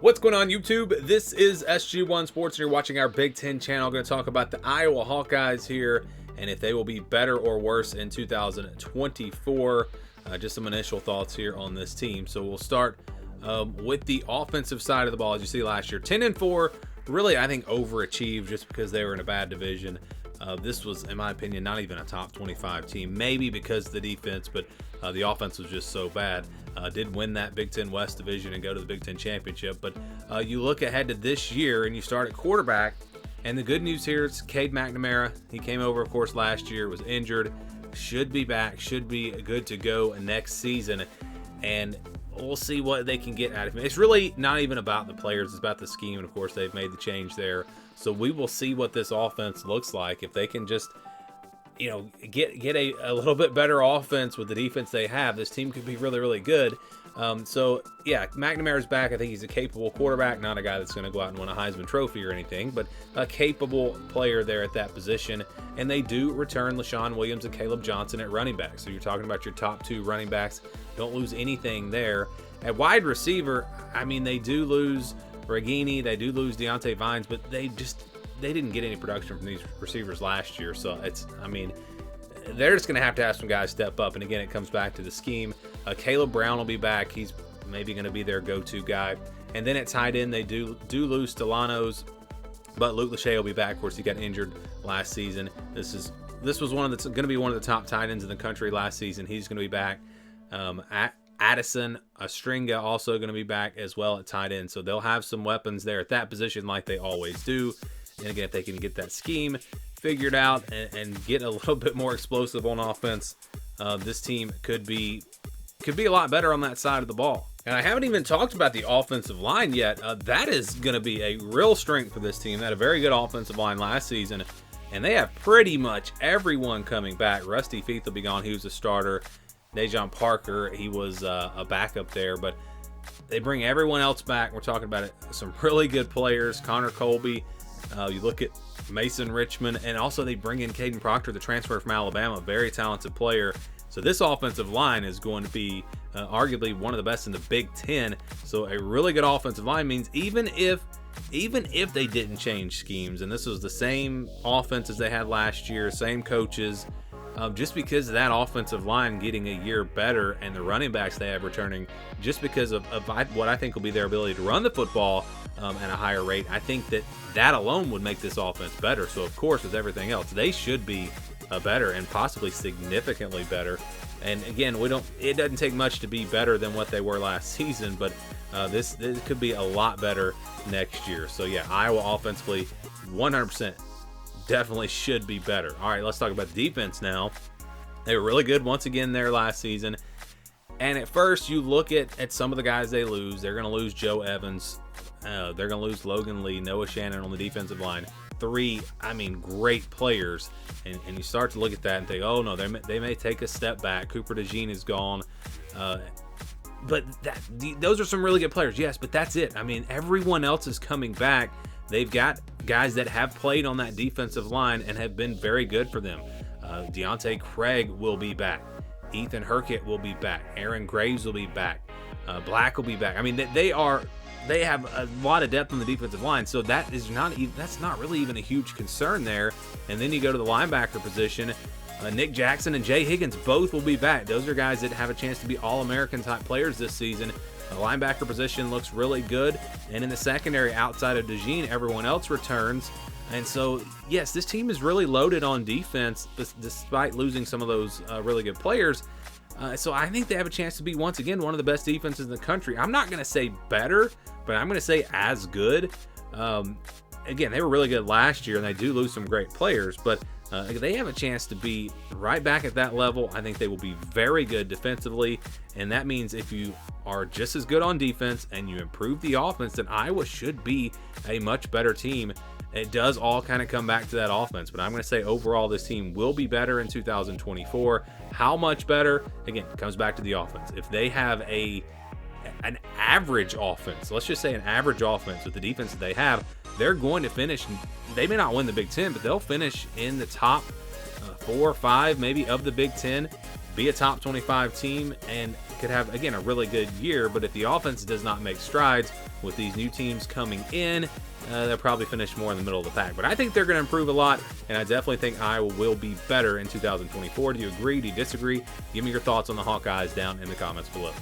What's going on, YouTube? This is SG1 Sports, and you're watching our Big Ten channel. I'm going to talk about the Iowa Hawkeyes here and if they will be better or worse in 2024. Just some initial thoughts here on this team. So we'll start with the offensive side of the ball. As you see last year, 10-4, really, I think, overachieved just because they were in a bad division. This was, in my opinion, not even a top 25 team, maybe because of the defense, but the offense was just so bad. Did win that Big Ten West division and go to the Big Ten Championship. But you look ahead to this year and you start at quarterback, and the good news here is Cade McNamara. He came over, of course, last year, was injured, should be back, should be good to go next season, and we'll see what they can get out of him. It's really not even about the players, it's about the scheme, and of course they've made the change there. So we will see what this offense looks like. If they can just, get a little bit better offense with the defense they have, this team could be really, really good. So yeah, McNamara's back. I think he's a capable quarterback, not a guy that's going to go out and win a Heisman Trophy or anything, but a capable player there at that position. And they do return LaShawn Williams and Caleb Johnson at running back. So you're talking about your top two running backs. Don't lose anything there. At wide receiver, I mean, they do lose Regini, they do lose Deontay Vines, but they didn't get any production from these receivers last year. So they're just going to have some guys step up. And again, it comes back to the scheme. Caleb Brown will be back. He's maybe going to be their go-to guy. And then at tight end, they do lose Stellanos, but Luke Lachey will be back. Of course, he got injured last season. This was going to be one of the top tight ends in the country last season. He's going to be back. Addison Astringa also going to be back as well at tight end. So they'll have some weapons there at that position like they always do. And again, if they can get that scheme figured out and get a little bit more explosive on offense, this team could be a lot better on that side of the ball. And I haven't even talked about the offensive line yet. That is going to be a real strength for this team. They had a very good offensive line last season, and they have pretty much everyone coming back. Rusty Feith will be gone. He was a starter. Dejon Parker, he was a backup there, but they bring everyone else back. We're talking about some really good players. Connor Colby, you look at Mason Richmond, and also they bring in Caden Proctor, the transfer from Alabama, a very talented player. So this offensive line is going to be arguably one of the best in the Big Ten. So a really good offensive line means even if they didn't change schemes, and this was the same offense as they had last year, same coaches, just because of that offensive line getting a year better and the running backs they have returning, just because of what I think will be their ability to run the football at a higher rate, I think that alone would make this offense better. So of course, with everything else, they should be better and possibly significantly better. And again, it doesn't take much to be better than what they were last season, but this could be a lot better next year. So yeah, Iowa offensively 100% definitely should be better. All right, let's talk about the defense now. They were really good once again there last season. And at first, you look at some of the guys they lose. They're going to lose Joe Evans. They're going to lose Logan Lee, Noah Shannon on the defensive line. Three, great players. And you start to look at that and think, oh, no, they may take a step back. Cooper DeJean is gone. But those are some really good players, yes, but that's it. Everyone else is coming back. They've got guys that have played on that defensive line and have been very good for them. Deontay Craig will be back. Ethan Herkett will be back. Aaron Graves will be back. Black will be back. They have a lot of depth on the defensive line, so that's not really even a huge concern there. And then you go to the linebacker position. Nick Jackson and Jay Higgins both will be back. Those are guys that have a chance to be All-American type players this season. The linebacker position looks really good. And in the secondary, outside of DeJean, everyone else returns. And so, yes, this team is really loaded on defense despite losing some of those really good players. So I think they have a chance to be, once again, one of the best defenses in the country. I'm not going to say better, but I'm going to say as good. Again, they were really good last year, and they do lose some great players, but they have a chance to be right back at that level. I think they will be very good defensively, and that means if you are just as good on defense and you improve the offense, then Iowa should be a much better team. It does all kind of come back to that offense, but I'm going to say overall this team will be better in 2024. How much better? Again, it comes back to the offense. If they have an average offense, let's just say an average offense with the defense that they have, they're going to finish. They may not win the Big Ten, but they'll finish in the top 4 or 5 maybe of the Big Ten, be a top 25 team, and could have, again, a really good year, but if the offense does not make strides with these new teams coming in, they'll probably finish more in the middle of the pack. But I think they're going to improve a lot, and I definitely think Iowa will be better in 2024. Do you agree? Do you disagree? Give me your thoughts on the Hawkeyes down in the comments below.